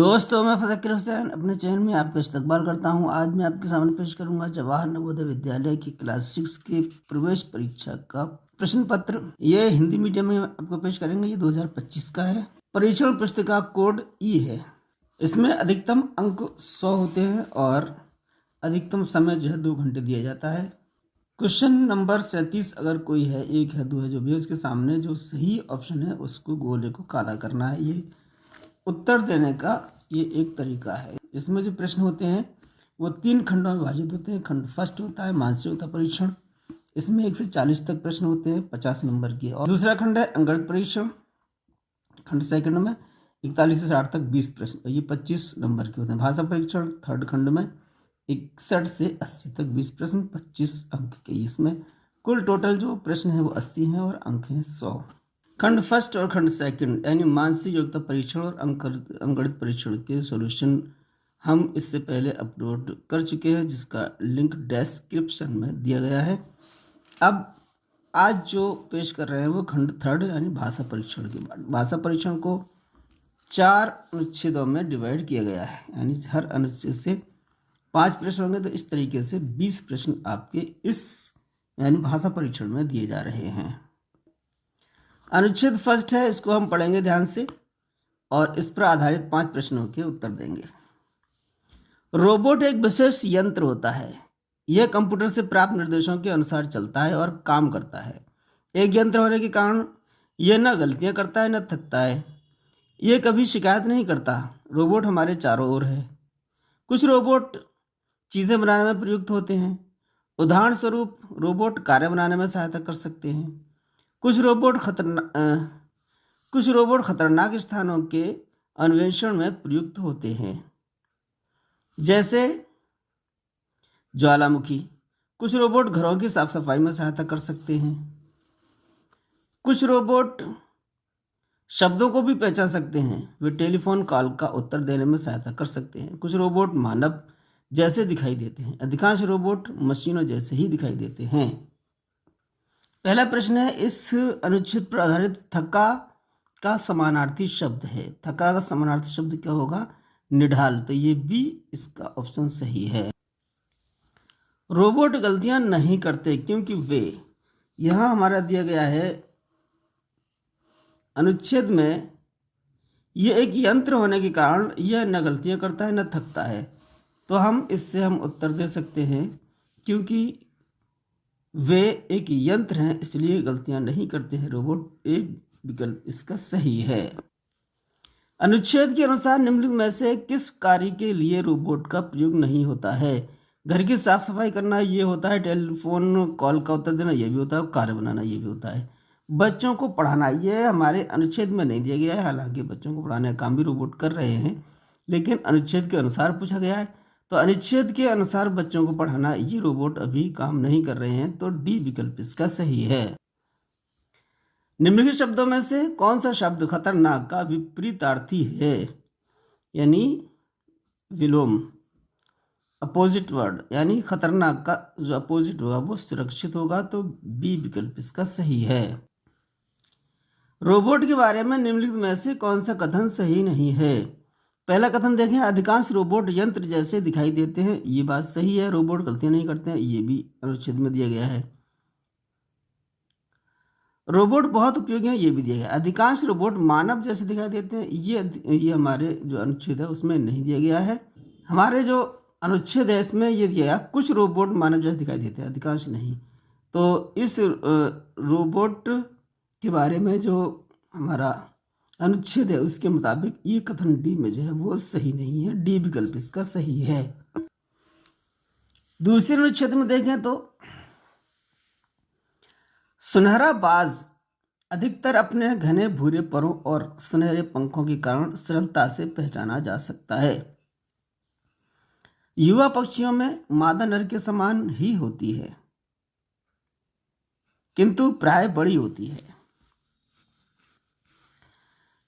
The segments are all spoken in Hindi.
दोस्तों, मैं फ़ज़ाकिर हुसैन अपने चैनल में आपका इस्तकबाल करता हूं। आज मैं आपके सामने पेश करूंगा जवाहर नवोदय विद्यालय की क्लास 6 के प्रवेश परीक्षा का प्रश्न पत्र। ये हिंदी मीडियम में आपको पेश करेंगे। ये 2025 का है। परीक्षण पुस्तिका कोड ई है। इसमें अधिकतम अंक 100 होते हैं और अधिकतम समय जो है 2 घंटे दिया जाता है। क्वेश्चन नंबर 37 अगर कोई है, 1 है, 2 है, जो भी है, उसके सामने जो सही ऑप्शन है उसको गोले को काला करना है। ये उत्तर देने का ये एक तरीका है। इसमें जो प्रश्न होते हैं वो 3 खंडों में विभाजित होते हैं। खंड फर्स्ट होता है मानसिकता परीक्षण। इसमें 1 से 40 तक प्रश्न होते हैं 50 नंबर के। और दूसरा खंड है अंगणित परीक्षण। खंड सेकंड में 41 से 60 तक 20 प्रश्न, ये 25 नंबर के होते हैं। भाषा परीक्षण थर्ड खंड में 61 से 80 तक 20 प्रश्न, 25 अंक के। इसमें कुल टोटल जो प्रश्न है वो 80 हैं और अंक हैं 100। खंड फर्स्ट और खंड सेकंड यानी मानसिक योग्यता परीक्षण और अंकगणित परीक्षण के सॉल्यूशन हम इससे पहले अपलोड कर चुके हैं, जिसका लिंक डिस्क्रिप्शन में दिया गया है। अब आज जो पेश कर रहे हैं वो खंड थर्ड यानी भाषा परीक्षण के बाद। भाषा परीक्षण को 4 अनुच्छेदों में डिवाइड किया गया है, यानी हर अनुच्छेद से 5 प्रश्न होंगे। तो इस तरीके से 20 प्रश्न आपके इस यानी भाषा परीक्षण में दिए जा रहे हैं। अनुच्छेद फर्स्ट है, इसको हम पढ़ेंगे ध्यान से और इस पर आधारित 5 प्रश्नों के उत्तर देंगे। रोबोट एक विशेष यंत्र होता है। यह कंप्यूटर से प्राप्त निर्देशों के अनुसार चलता है और काम करता है। एक यंत्र होने के कारण यह न गलतियां करता है न थकता है। यह कभी शिकायत नहीं करता। रोबोट हमारे चारों ओर है। कुछ रोबोट चीज़ें बनाने में प्रयुक्त होते हैं। उदाहरण स्वरूप रोबोट कार्य बनाने में सहायता कर सकते हैं। कुछ रोबोट खतरनाक स्थानों के अन्वेषण में प्रयुक्त होते हैं, जैसे ज्वालामुखी। कुछ रोबोट घरों की साफ सफाई में सहायता कर सकते हैं। कुछ रोबोट शब्दों को भी पहचान सकते हैं। वे टेलीफोन कॉल का उत्तर देने में सहायता कर सकते हैं। कुछ रोबोट मानव जैसे दिखाई देते हैं। अधिकांश रोबोट मशीनों जैसे ही दिखाई देते हैं। पहला प्रश्न है, इस अनुच्छेद पर आधारित थका का समानार्थी शब्द है। थका का समानार्थी शब्द क्या होगा? निढाल। तो ये भी इसका ऑप्शन सही है। रोबोट गलतियां नहीं करते क्योंकि वे, यहां हमारा दिया गया है अनुच्छेद में, यह एक यंत्र होने के कारण यह न गलतियां करता है न थकता है। तो हम इससे उत्तर दे सकते हैं क्योंकि वे एक यंत्र हैं इसलिए गलतियां नहीं करते हैं। रोबोट एक विकल्प इसका सही है। अनुच्छेद के अनुसार निम्नलिखित में से किस कार्य के लिए रोबोट का प्रयोग नहीं होता है? घर की साफ सफाई करना ये होता है। टेलीफोन कॉल का उत्तर देना ये भी होता है। कार्य बनाना ये भी होता है। बच्चों को पढ़ाना ये हमारे अनुच्छेद में नहीं दिया गया है। हालांकि बच्चों को पढ़ाने का काम भी रोबोट कर रहे हैं, लेकिन अनुच्छेद के अनुसार पूछा गया है। तो अनुच्छेद के अनुसार बच्चों को पढ़ाना ये रोबोट अभी काम नहीं कर रहे हैं। तो डी विकल्प इसका सही है। निम्नलिखित शब्दों में से कौन सा शब्द खतरनाक का विपरीतार्थी है, यानी विलोम, अपोजिट वर्ड, यानी खतरनाक का जो अपोजिट होगा वो सुरक्षित होगा। तो बी विकल्प इसका सही है। रोबोट के बारे में निम्नलिखित में से कौन सा कथन सही नहीं है? पहला कथन देखें, अधिकांश रोबोट यंत्र जैसे दिखाई देते हैं। ये बात सही है। रोबोट गलतियां नहीं करते हैं, ये भी अनुच्छेद में दिया गया है। रोबोट बहुत उपयोगी हैं, ये भी दिया गया है। अधिकांश रोबोट मानव जैसे दिखाई देते हैं, ये हमारे जो अनुच्छेद है उसमें नहीं दिया गया है। हमारे जो अनुच्छेद है इसमें ये दिया गया, कुछ रोबोट मानव जैसे दिखाई देते हैं, अधिकांश नहीं। तो इस रोबोट के बारे में जो हमारा अनुच्छेद है उसके मुताबिक ये कथन डी में जो है वो सही नहीं है। डी विकल्प इसका सही है। दूसरे अनुच्छेद में देखें तो सुनहरा बाज अधिकतर अपने घने भूरे परों और सुनहरे पंखों के कारण सरलता से पहचाना जा सकता है। युवा पक्षियों में मादा नर के समान ही होती है, किंतु प्राय बड़ी होती है।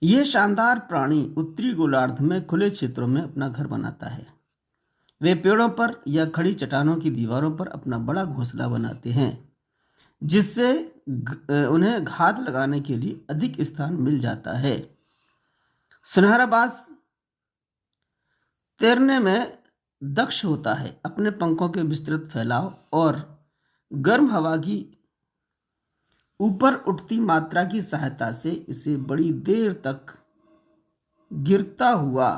यह शानदार प्राणी उत्तरी गोलार्ध में खुले क्षेत्रों में अपना घर बनाता है। वे पेड़ों पर या खड़ी चट्टानों की दीवारों पर अपना बड़ा घोंसला बनाते हैं, जिससे उन्हें घात लगाने के लिए अधिक स्थान मिल जाता है। सुनहरा बाज तैरने में दक्ष होता है। अपने पंखों के विस्तृत फैलाव और गर्म हवा की ऊपर उठती मात्रा की सहायता से इसे बड़ी देर तक गिरता हुआ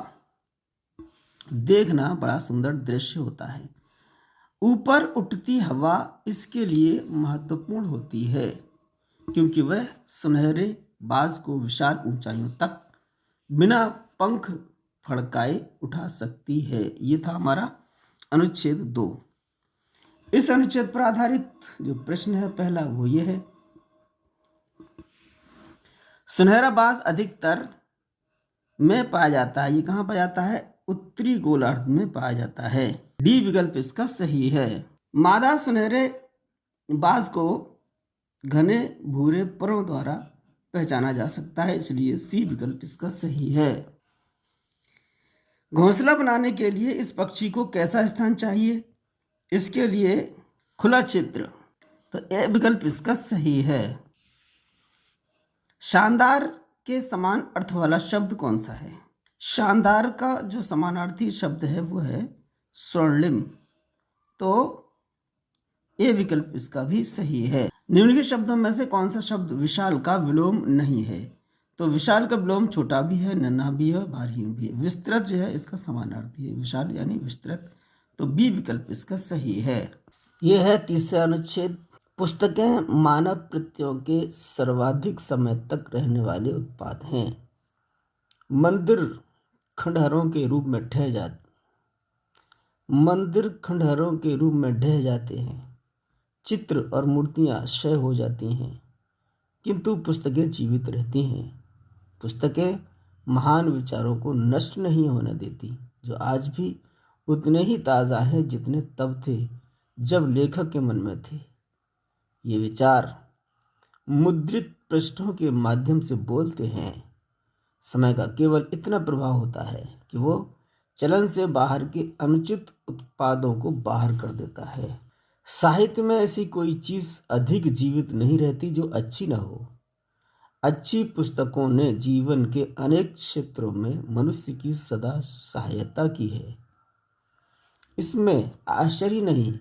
देखना बड़ा सुंदर दृश्य होता है। ऊपर उठती हवा इसके लिए महत्वपूर्ण होती है क्योंकि वह सुनहरे बाज को विशाल ऊंचाइयों तक बिना पंख फड़काए उठा सकती है। ये था हमारा अनुच्छेद 2। इस अनुच्छेद पर आधारित जो प्रश्न है पहला वो ये है, सुनहरा बाज अधिकतर में पाया जाता है। ये कहाँ पाया जाता है? उत्तरी गोलार्ध में पाया जाता है। डी विकल्प इसका सही है। मादा सुनहरे बाज को घने भूरे परों द्वारा पहचाना जा सकता है, इसलिए सी विकल्प इसका सही है। घोंसला बनाने के लिए इस पक्षी को कैसा स्थान चाहिए? इसके लिए खुला क्षेत्र, तो ए विकल्प इसका सही है। शानदार के समान अर्थ वाला शब्द कौन सा है? शानदार का जो समानार्थी शब्द है वो है स्वर्णिम, तो ए विकल्प इसका भी सही है। निम्नलिखित शब्दों में से कौन सा शब्द विशाल का विलोम नहीं है? तो विशाल का विलोम छोटा भी है, नन्हा भी है, भारी भी है। विस्तृत जो है इसका समानार्थी है, विशाल यानी विस्तृत, तो बी विकल्प इसका सही है। यह है तीसरा अनुच्छेद, पुस्तकें मानव कृत्यों के सर्वाधिक समय तक रहने वाले उत्पाद हैं। मंदिर खंडहरों के रूप में ढह जाते हैं। चित्र और मूर्तियां क्षय हो जाती हैं, किंतु पुस्तकें जीवित रहती हैं। पुस्तकें महान विचारों को नष्ट नहीं होने देती, जो आज भी उतने ही ताज़ा हैं जितने तब थे जब लेखक के मन में थे। ये विचार मुद्रित पृष्ठों के माध्यम से बोलते हैं। समय का केवल इतना प्रभाव होता है कि वो चलन से बाहर के अनुचित उत्पादों को बाहर कर देता है। साहित्य में ऐसी कोई चीज़ अधिक जीवित नहीं रहती जो अच्छी न हो। अच्छी पुस्तकों ने जीवन के अनेक क्षेत्रों में मनुष्य की सदा सहायता की है। इसमें आश्चर्य नहीं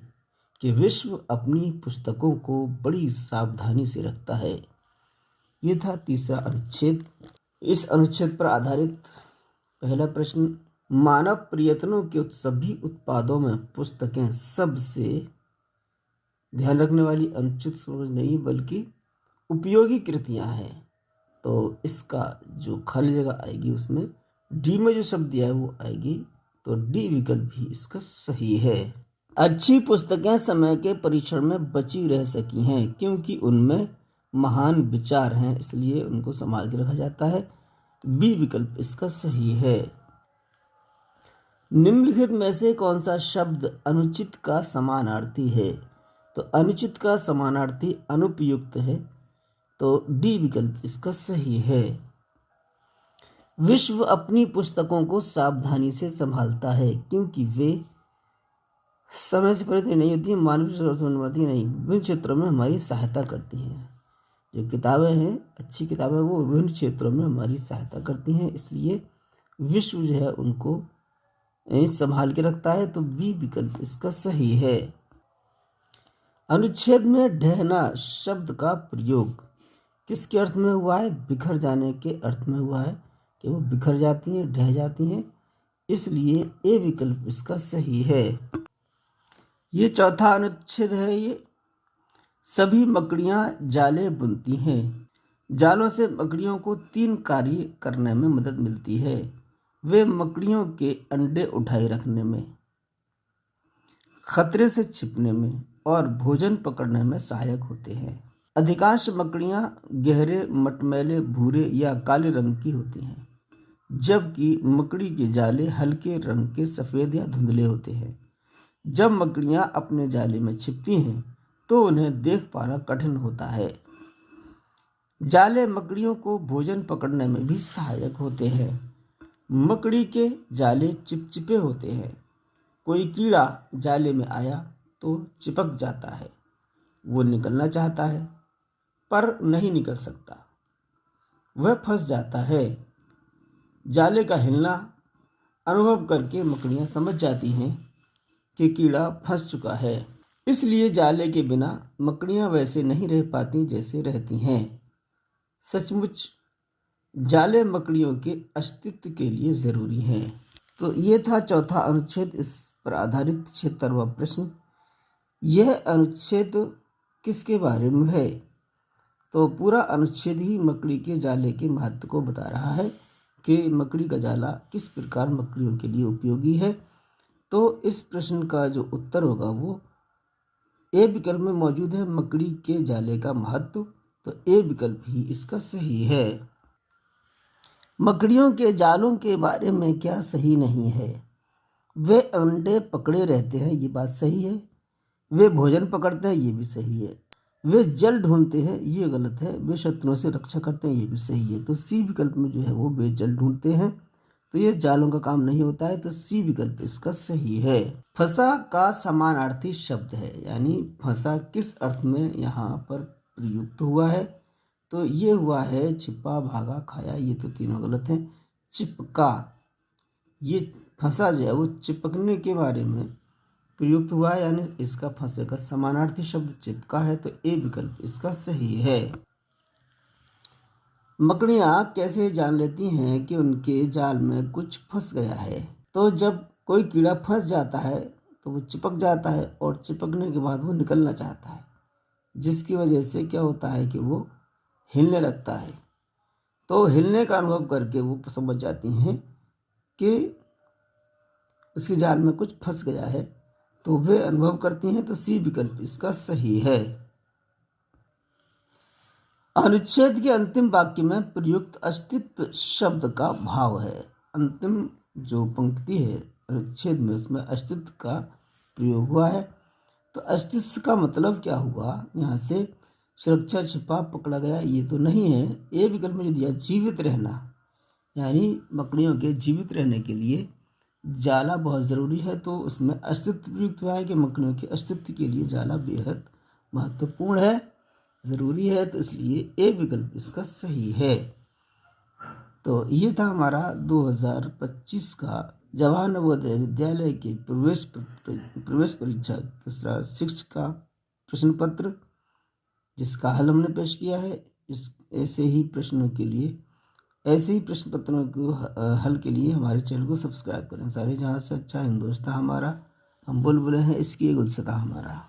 कि विश्व अपनी पुस्तकों को बड़ी सावधानी से रखता है। ये था तीसरा अनुच्छेद। इस अनुच्छेद पर आधारित पहला प्रश्न, मानव प्रयत्नों के सभी उत्पादों में पुस्तकें सबसे ध्यान रखने वाली अनुचित समझ नहीं बल्कि उपयोगी कृतियां हैं। तो इसका जो खाली जगह आएगी उसमें डी में जो शब्द दिया है वो आएगी, तो डी विकल्प भी इसका सही है। अच्छी पुस्तकें समय के परीक्षण में बची रह सकी हैं क्योंकि उनमें महान विचार हैं, इसलिए उनको संभाल के रखा जाता है। बी विकल्प इसका सही है। निम्नलिखित में से कौन सा शब्द अनुचित का समानार्थी है? तो अनुचित का समानार्थी अनुपयुक्त है, तो डी विकल्प इसका सही है। विश्व अपनी पुस्तकों को सावधानी से संभालता है क्योंकि वे समय से परिवर्तित नहीं होती, मानवीय जरूरत नहीं, विभिन्न क्षेत्रों में हमारी सहायता करती हैं। जो किताबें हैं अच्छी किताबें वो विभिन्न क्षेत्रों में हमारी सहायता करती हैं, इसलिए विश्व जो है उनको संभाल के रखता है, तो बी विकल्प इसका सही है। अनुच्छेद में ढहना शब्द का प्रयोग किसके अर्थ में हुआ है? बिखर जाने के अर्थ में हुआ है कि वो बिखर जाती हैं, ढह जाती हैं, इसलिए ए विकल्प इसका सही है। ये चौथा अनुच्छेद है। ये सभी मकड़ियाँ जाले बुनती हैं। जालों से मकड़ियों को 3 कार्य करने में मदद मिलती है। वे मकड़ियों के अंडे उठाए रखने में, खतरे से छिपने में और भोजन पकड़ने में सहायक होते हैं। अधिकांश मकड़ियाँ गहरे मटमैले भूरे या काले रंग की होती हैं, जबकि मकड़ी के जाले हल्के रंग के सफ़ेद या धुंधले होते हैं। जब मकड़ियाँ अपने जाले में छिपती हैं तो उन्हें देख पाना कठिन होता है। जाले मकड़ियों को भोजन पकड़ने में भी सहायक होते हैं। मकड़ी के जाले चिपचिपे होते हैं। कोई कीड़ा जाले में आया तो चिपक जाता है। वो निकलना चाहता है पर नहीं निकल सकता, वह फंस जाता है। जाले का हिलना अनुभव करके मकड़ियाँ समझ जाती हैं कि कीड़ा फंस चुका है। इसलिए जाले के बिना मकड़ियाँ वैसे नहीं रह पाती जैसे रहती हैं। सचमुच जाले मकड़ियों के अस्तित्व के लिए ज़रूरी हैं। तो ये था चौथा अनुच्छेद, इस पर आधारित 76वां प्रश्न। यह अनुच्छेद किसके बारे में है? तो पूरा अनुच्छेद ही मकड़ी के जाले के महत्व को बता रहा है कि मकड़ी का जाला किस प्रकार मकड़ियों के लिए उपयोगी है। तो इस प्रश्न का जो उत्तर होगा वो ए विकल्प में मौजूद है, मकड़ी के जाले का महत्व। तो ए विकल्प ही इसका सही है। मकड़ियों के जालों के बारे में क्या सही नहीं है? वे अंडे पकड़े रहते हैं, ये बात सही है। वे भोजन पकड़ते हैं, ये भी सही है। वे जल ढूंढते हैं, ये गलत है। वे शत्रुओं से रक्षा करते हैं, ये भी सही है। तो सी विकल्प में जो है वो वे जल ढूंढते हैं, तो ये जालों का काम नहीं होता है। तो सी विकल्प इसका सही है। फंसा का समानार्थी शब्द है, यानी फंसा किस अर्थ में यहाँ पर प्रयुक्त हुआ है? तो ये हुआ है छिपा, भागा, खाया, ये तो तीनों गलत हैं। चिपका, ये फंसा जो है वो चिपकने के बारे में प्रयुक्त हुआ है, यानी इसका फंसे का समानार्थी शब्द चिपका है। तो ए विकल्प इसका सही है। मकड़ियाँ कैसे जान लेती हैं कि उनके जाल में कुछ फंस गया है? तो जब कोई कीड़ा फंस जाता है तो वो चिपक जाता है, और चिपकने के बाद वो निकलना चाहता है, जिसकी वजह से क्या होता है कि वो हिलने लगता है। तो हिलने का अनुभव करके वो समझ जाती हैं कि उसके जाल में कुछ फंस गया है, तो वे अनुभव करती हैं। तो सी विकल्प इसका सही है। अनुच्छेद के अंतिम वाक्य में प्रयुक्त अस्तित्व शब्द का भाव है। अंतिम जो पंक्ति है अनुच्छेद में, उसमें अस्तित्व का प्रयोग हुआ है। तो अस्तित्व का मतलब क्या हुआ? यहाँ से सुरक्षा, छिपा, पकड़ा गया, ये तो नहीं है। ए विकल्प में जो दिया जीवित रहना, यानी मकड़ियों के जीवित रहने के लिए जाला बहुत ज़रूरी है। तो उसमें अस्तित्व प्रयुक्त हुआ है कि मकड़ियों के अस्तित्व के लिए जाला बेहद महत्वपूर्ण है, ज़रूरी है। तो इसलिए ए विकल्प इसका सही है। तो ये था हमारा 2025 का जवाहर नवोदय विद्यालय के प्रवेश परीक्षा तीसरा 6 का प्रश्न पत्र, जिसका हल हमने पेश किया है। ऐसे ही प्रश्नों के लिए, ऐसे ही प्रश्न पत्रों को हल के लिए हमारे चैनल को सब्सक्राइब करें। सारे जहाँ से अच्छा हिंदुस्तान हमारा, हम बुलबुलें हैं इसकी गुलसिता हमारा।